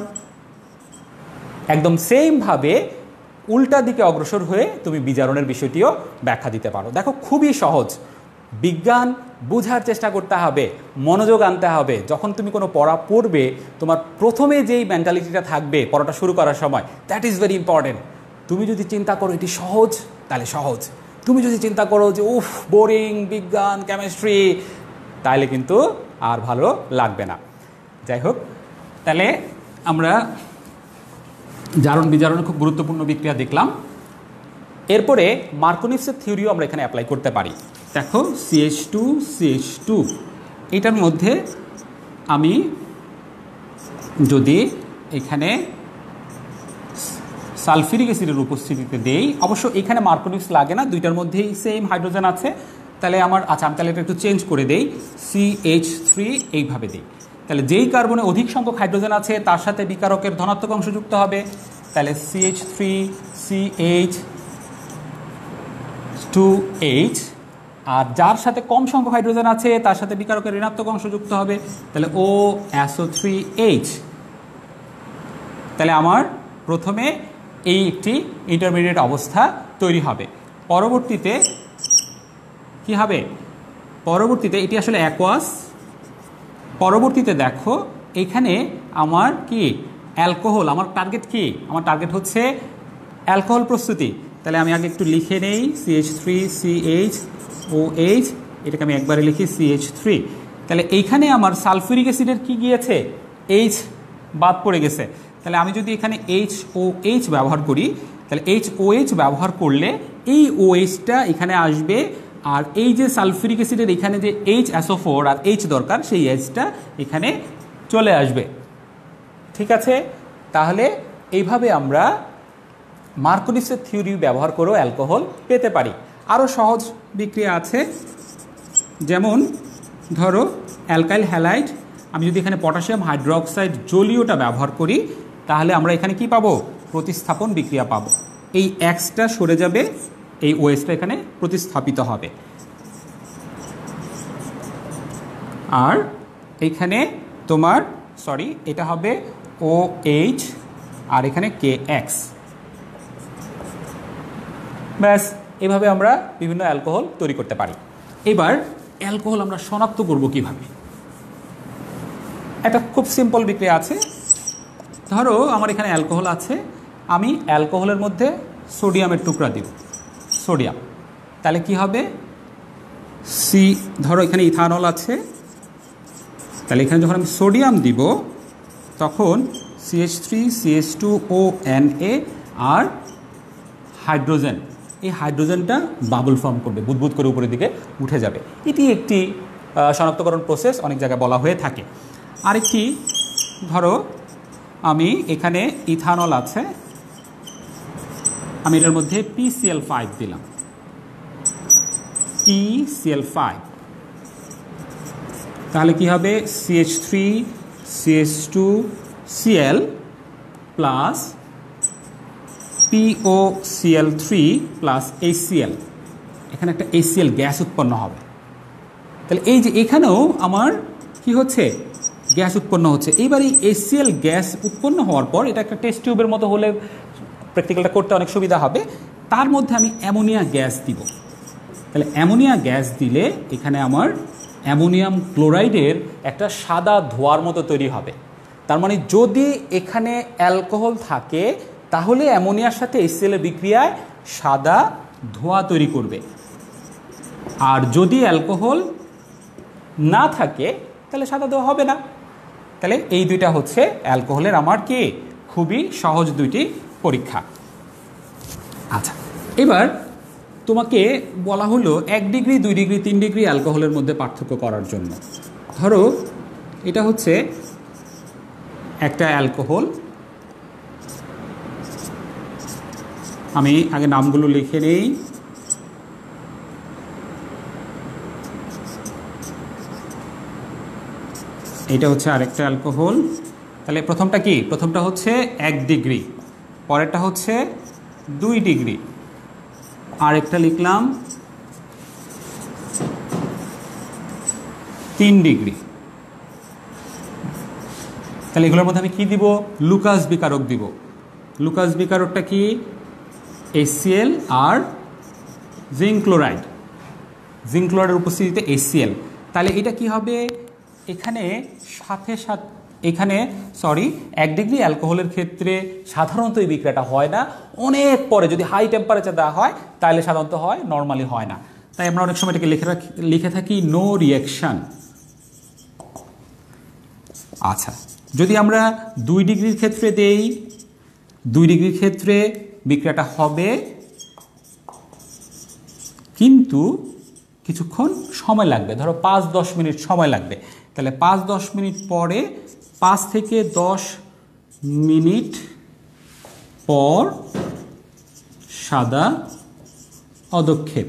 একদম সেমভাবে উল্টা দিকে অগ্রসর হয়ে তুমি বিজারণের বিষয়টিও ব্যাখ্যা দিতে পারো। দেখো, খুবই সহজ। বিজ্ঞান বোঝার চেষ্টা করতে হবে, মনোযোগ আনতে হবে। যখন তুমি কোনো পড়া পড়বে, তোমার প্রথমে যেই মেন্টালিটিটা থাকবে পড়াটা শুরু করার সময়, দ্যাট ইজ ভেরি ইম্পর্টেন্ট। তুমি যদি চিন্তা করো এটি সহজ, তাহলে সহজ। তুমি যদি চিন্তা করো যে উফ বোরিং বিজ্ঞান কেমিস্ট্রি, তাহলে কিন্তু আর ভালো লাগবে না। যাই হোক, তাহলে আমরা জারণ বিজারণের খুব গুরুত্বপূর্ণ বিক্রিয়া দেখলাম। এরপরে মার্কোনিভসের থিওরিও আমরা এখানে অ্যাপ্লাই করতে পারি। দেখো, CH2CH2, এটার মধ্যে আমি যদি এখানে সালফিউরিক অ্যাসিডের উপস্থিতিতে দেই, অবশ্য এখানে মার্কোনিভস লাগে না, দুইটার মধ্যেই সেম হাইড্রোজেন আছে। তাহলে আমার আমি তাহলে এটা একটু চেঞ্জ করে দেই, CH3 এইভাবে দিই। তাহলে যেই কার্বনে অধিক সংখ্যক হাইড্রোজেন আছে তার সাথে বিকারকের ধনাত্মক অংশ যুক্ত হবে। তাহলে CH3CH2H, আর যার সাথে কম সংখ্যক হাইড্রোজেন আছে তার সাথে বিকারকের ঋণাত্মক অংশ যুক্ত হবে। তাহলে OSO3H। তাহলে আমার প্রথমে এই একটি ইন্টারমিডিয়েট অবস্থা তৈরি হবে। পরবর্তীতে কি হবে? পরবর্তীতে এটি আসলে অ্যাকোয়াস। পরবর্তীতে দেখো, এখানে আমার কি অ্যালকোহল, আমার টার্গেট কি? আমার টার্গেট হচ্ছে অ্যালকোহল প্রস্তুতি। তাহলে আমি আগে একটু লিখে নেই, CH3CHOH, এটাকে আমি একবারে লিখি CH3। তাহলে এইখানে আমার সালফিউরিক অ্যাসিডের কি গিয়েছে? H বাদ পড়ে গেছে। তাহলে আমি যদি এখানে HOH ব্যবহার করি, তাহলে HOH ব্যবহার করলে এই OHটা এখানে আসবে, আর এই যে সালফিউরিক অ্যাসিডের এখানে যে HSO4 আর H দরকার সেই Hটা এখানে চলে আসবে। ঠিক আছে, তাহলে এইভাবে আমরা মার্কোনিসের থিওরি ব্যবহার করেও অ্যালকোহল পেতে পারি। আরও সহজ বিক্রিয়া আছে, যেমন ধরো অ্যালকাইল হ্যালাইড, আমি যদি এখানে পটাশিয়াম হাইড্রোক্সাইড জলীয়টা ব্যবহার করি তাহলে আমরা এখানে কি পাবো? প্রতিস্থাপন বিক্রিয়া পাবো। এই Xটা সরে যাবে, এই OHটা এখানে প্রতিস্থাপিত হবে, আর এইখানে তোমার এটা হবে OH আর এখানে KX। ব্যাস, এভাবে আমরা বিভিন্ন অ্যালকোহল তৈরি করতে পারি। এবার অ্যালকোহল আমরা শনাক্ত করব কিভাবে? একটা খুব সিম্পল বিক্রিয়া আছে। ধরো আমার এখানে অ্যালকোহল আছে, আমি অ্যালকোহলের মধ্যে সোডিয়ামের টুকরা দিব, সোডিয়াম, তাহলে কি হবে? ধরো এখানে ইথানল আছে, তাহলে এখানে যখন আমি সোডিয়াম দিব তখন CH3CH2ONA আর হাইড্রোজেন, এই হাইড্রোজেনটা বাবল ফর্ম করবে, বুদবুদ করে উপরের দিকে উঠে যাবে। এটি একটি শনাক্তকরণ প্রসেস, অনেক জায়গায় বলা হয়ে থাকে। আরেকটি ধরো আমি এখানে ইথানল আছে, আমি এটার মধ্যে PCl5 দিলাম, PCl5, তাহলে কি হবে? CH3CH2Cl plus POCl3 plus HCl, এখানে একটা HCl গ্যাস উৎপন্ন হবে। তাহলে এই যে এখানেও আমার কি হচ্ছে? গ্যাস উৎপন্ন হচ্ছে। এইবার এই HCl গ্যাস উৎপন্ন হওয়ার পর এটা একটা টেস্ট টিউবের মতো হলে প্র্যাকটিক্যালটা করতে অনেক সুবিধা হবে। তার মধ্যে আমি অ্যামোনিয়া গ্যাস দিব, তাহলে অ্যামোনিয়া গ্যাস দিলে এখানে আমার অ্যামোনিয়াম ক্লোরাইডের একটা সাদা ধোঁয়ার মতো তৈরি হবে। তার মানে যদি এখানে অ্যালকোহল থাকে তাহলে অ্যামোনিয়ার সাথে HCl এর বিক্রিয়ায় সাদা ধোঁয়া তৈরি করবে, আর যদি অ্যালকোহল না থাকে তাহলে সাদা ধোঁয়া হবে না। তাহলে এই দুইটা হচ্ছে অ্যালকোহলের আমার কি খুবই সহজ দুইটি পরীক্ষা। আচ্ছা, এবার তোমাকে বলা হলো 1 ডিগ্রি 2 ডিগ্রি 3 ডিগ্রি অ্যালকোহলের মধ্যে পার্থক্য করার জন্য। ধরো এটা হচ্ছে একটা অ্যালকোহল, আমি আগে নামগুলো লিখে নেই। এটা হচ্ছে আরেকটা অ্যালকোহল। তাহলে প্রথমটা কি? প্রথমটা হচ্ছে 1 ডিগ্রি, পরেরটা হচ্ছে 2 ডিগ্রি, আরেকটা লিখলাম 3 ডিগ্রি। তাহলে এগুলোর মধ্যে আমি কি দিব? লুকাস বিকারক দিব। লুকাস বিকারকটা কি? HCl আর জিঙ্ক ক্লোরাইড, জিঙ্ক ক্লোরাইডের উপস্থিতিতে HCl। তাহলে এটা কি হবে? এখানে এখানে 1 ডিগ্রি অ্যালকোহলের ক্ষেত্রে সাধারণত এই বিক্রিয়াটা হয় না, অনেক পরে যদি হাই টেম্পারেচার দেওয়া হয় তাহলে সাধারণত হয়, নর্মালি হয় না। তাই আমরা অনেক সময় এটাকে লিখে থাকি নো রিঅ্যাকশন। আচ্ছা, যদি আমরা 2 ডিগ্রির ক্ষেত্রে দেই, 2 ডিগ্রির ক্ষেত্রে বিক্রিয়াটা হবে, কিন্তু কিছুক্ষণ সময় লাগবে, ধরো 5-10 মিনিট সময় লাগবে। তাহলে 5-10 মিনিট পরে, 5 থেকে 10 মিনিট পর সাদা অদক্ষেপ।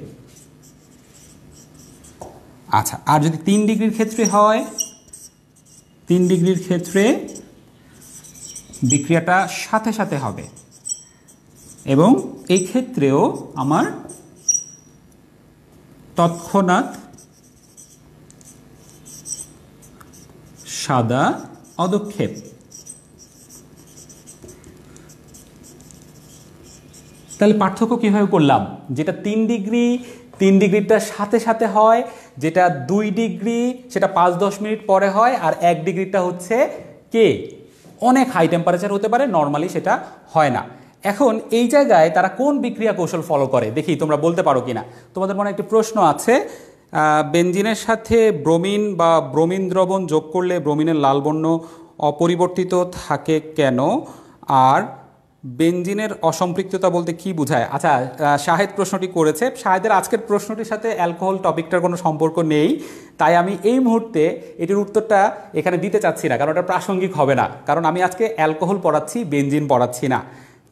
আচ্ছা, আর যদি 3 ডিগ্রির ক্ষেত্রে হয়, 3 ডিগ্রির ক্ষেত্রে বিক্রিয়াটা সাথে সাথে হবে, এবং এই ক্ষেত্রেও আমার তৎক্ষণাৎ সাদা অদক্ষেপ। তাহলে পার্থক্য কিভাবে করলাম? যেটা 3 ডিগ্রি, 3 ডিগ্রিটা সাথে সাথে হয়, যেটা 2 ডিগ্রি সেটা 5-10 মিনিট পরে হয়, আর 1 ডিগ্রিটা হচ্ছে কে অনেক হাই টেম্পারেচার হতে পারে, নর্মালি সেটা হয় না। এখন এই জায়গায় তারা কোন বিক্রিয়া কৌশল ফলো করে দেখি তোমরা বলতে পারো কিনা। তোমাদের মনে একটি প্রশ্ন আছে, বেনজিনের সাথে ব্রোমিন বা ব্রোমিন দ্রবণ যোগ করলে ব্রোমিনের লাল বর্ণ অপরিবর্তিত থাকে কেন, আর বেনজিনের অসম্পৃক্ততা বলতে কি বোঝায়? আচ্ছা, শাহেদ প্রশ্নটি করেছে। শাহেদের আজকের প্রশ্নটির সাথে অ্যালকোহল টপিকটার কোনো সম্পর্ক নেই, তাই আমি এই মুহূর্তে এটির উত্তরটা এখানে দিতে চাচ্ছি না, কারণ এটা প্রাসঙ্গিক হবে না, কারণ আমি আজকে অ্যালকোহল পড়াচ্ছি, বেনজিন পড়াচ্ছি না।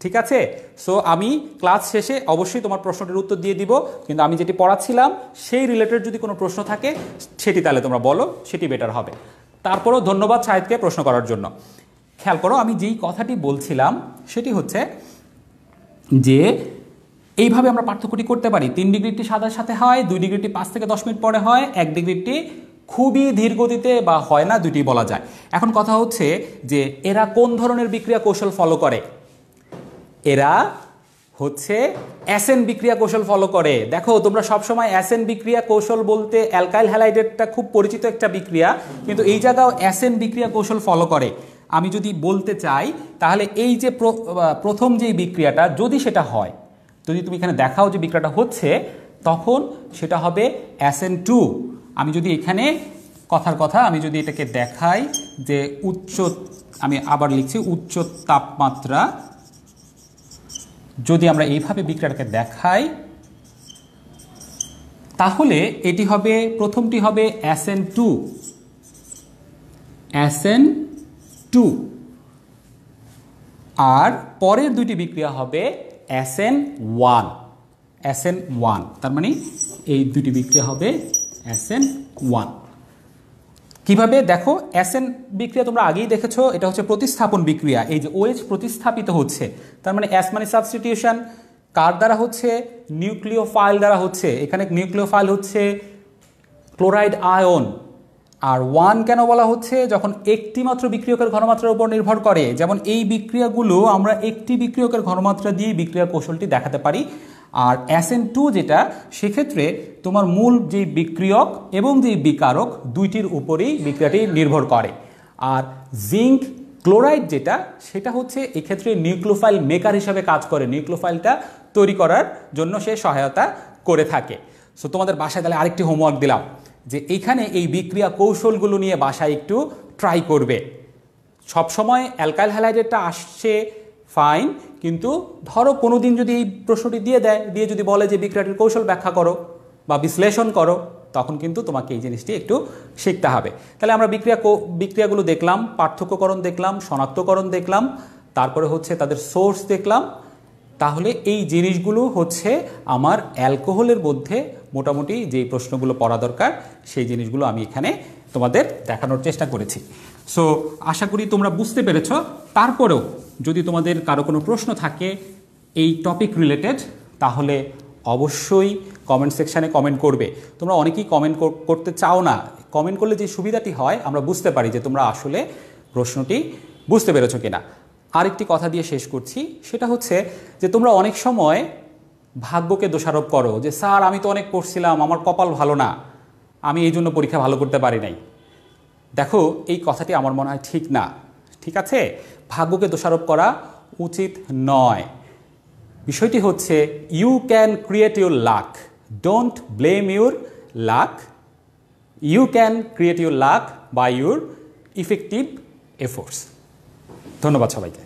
ঠিক আছে? সো আমি ক্লাস শেষে অবশ্যই তোমার প্রশ্নটির উত্তর দিয়ে দিব, কিন্তু আমি যেটি পড়াচ্ছিলাম সেই রিলেটেড যদি কোনো প্রশ্ন থাকে সেটি তাহলে তোমরা বলো, সেটি বেটার হবে। তারপরেও ধন্যবাদ শাহেদকে প্রশ্ন করার জন্য। খেয়াল করো, আমি যেই কথাটি বলছিলাম সেটি হচ্ছে যে এইভাবে আমরা পার্থক্যটি করতে পারি। 3 ডিগ্রিটি সাদার সাথে হয়, 2 ডিগ্রিটি 5 থেকে 10 মিনিট পরে হয়, 1 ডিগ্রিটি খুবই ধীর গতিতে বা হয় না, দুটি বলা যায়। এখন কথা হচ্ছে যে এরা কোন ধরনের বিক্রিয়া কৌশল ফলো করে? এরা হচ্ছে অ্যাসেন বিক্রিয়া কৌশল ফলো করে। দেখো, তোমরা সবসময় অ্যাসেন বিক্রিয়া কৌশল বলতে অ্যালকাইল হ্যালাইডেটটা খুব পরিচিত একটা বিক্রিয়া, কিন্তু এই জায়গাও অ্যাসেন বিক্রিয়া কৌশল ফলো করে। আমি যদি বলতে চাই তাহলে এই যে প্রথম যেই বিক্রিয়াটা যদি সেটা হয়, যদি তুমি এখানে দেখাও যে বিক্রিয়াটা হচ্ছে, তখন সেটা হবে SN2। আমি যদি এখানে কথার কথা আমি যদি এটাকে দেখাই যে আমি আবার লিখছি উচ্চ তাপমাত্রা, যদি আমরা এইভাবে বিক্রিয়াটাকে দেখাই তাহলে এটি হবে, প্রথমটি হবে SN2 আর পরের দুইটি বিক্রিয়া হবে SN1। তার মানে এই দুটি বিক্রিয়া হবে SN1। কিভাবে? দেখো, SN বিক্রিয়া তোমরা আগেই দেখেছো, এটা হচ্ছে প্রতিস্থাপন বিক্রিয়া। এই যে OH প্রতিস্থাপিত হচ্ছে, তার মানে S মানে সাবস্টিটিউশন, কার দ্বারা হচ্ছে? নিউক্লিওফাইল দ্বারা হচ্ছে। এখানে নিউক্লিওফাইল হচ্ছে ক্লোরাইড আয়ন। আর 1 কেন বলা হচ্ছে? যখন একটি মাত্র বিক্রিয়কের ঘনমাত্রার উপর নির্ভর করে। যেমন এই বিক্রিয়াগুলো আমরা একটি বিক্রিয়কের ঘনমাত্রা দিয়ে বিক্রিয়া কৌশলটি দেখাতে পারি। আর SN2 যেটা, সেক্ষেত্রে তোমার মূল যে বিক্রিয়ক এবং যে বিকারক দুইটির উপরেই বিক্রিয়াটি নির্ভর করে। আর জিঙ্ক ক্লোরাইড যেটা, সেটা হচ্ছে এক্ষেত্রে নিউক্লিওফাইল মেকার হিসাবে কাজ করে, নিউক্লিওফাইলটা তৈরি করার জন্য সে সহায়তা করে থাকে। সো তোমাদের বাসায় তাহলে আরেকটি হোমওয়ার্ক দিলাম যে এইখানে এই বিক্রিয়া কৌশলগুলো নিয়ে বাসায় একটু ট্রাই করবে। সবসময় অ্যালকাইল হ্যালাইডেটটা আসছে ফাইন, কিন্তু ধরো কোনো দিন যদি এই প্রশ্নটি দিয়ে যদি বলে যে বিক্রিয়াটির কৌশল ব্যাখ্যা করো বা বিশ্লেষণ করো, তখন কিন্তু তোমাকে এই জিনিসটি একটু শিখতে হবে। তাহলে আমরা বিক্রিয়াগুলো দেখলাম, পার্থক্যকরণ দেখলাম, শনাক্তকরণ দেখলাম, তারপরে হচ্ছে তাদের সোর্স দেখলাম। তাহলে এই জিনিসগুলো হচ্ছে আমার অ্যালকোহলের মধ্যে মোটামুটি যে প্রশ্নগুলো পড়া দরকার সেই জিনিসগুলো আমি এখানে তোমাদের দেখানোর চেষ্টা করেছি। সো আশা করি তোমরা বুঝতে পেরেছ। তারপরেও যদি তোমাদের কারো কোনো প্রশ্ন থাকে এই টপিক রিলেটেড, তাহলে অবশ্যই কমেন্ট সেকশানে কমেন্ট করবে। তোমরা অনেকেই কমেন্ট করতে চাও না, কমেন্ট করলে যে সুবিধাটি হয় আমরা বুঝতে পারি যে তোমরা আসলে প্রশ্নটি বুঝতে পেরেছো কিনা। আরেকটি কথা দিয়ে শেষ করছি, সেটা হচ্ছে যে তোমরা অনেক সময় ভাগ্যকে দোষারোপ করো যে স্যার আমি তো অনেক পড়ছিলাম, আমার কপাল ভালো না, আমি এই জন্য পরীক্ষা ভালো করতে পারি নাই। দেখো, এই কথাটি আমার মনে হয় ঠিক না। ঠিক আছে? ভাগ্যকে দোষারোপ করা উচিত নয়। বিষয়টি হচ্ছে you can create your luck, don't blame your luck. You can create your luck by your effective efforts. ধন্যবাদ সবাইকে।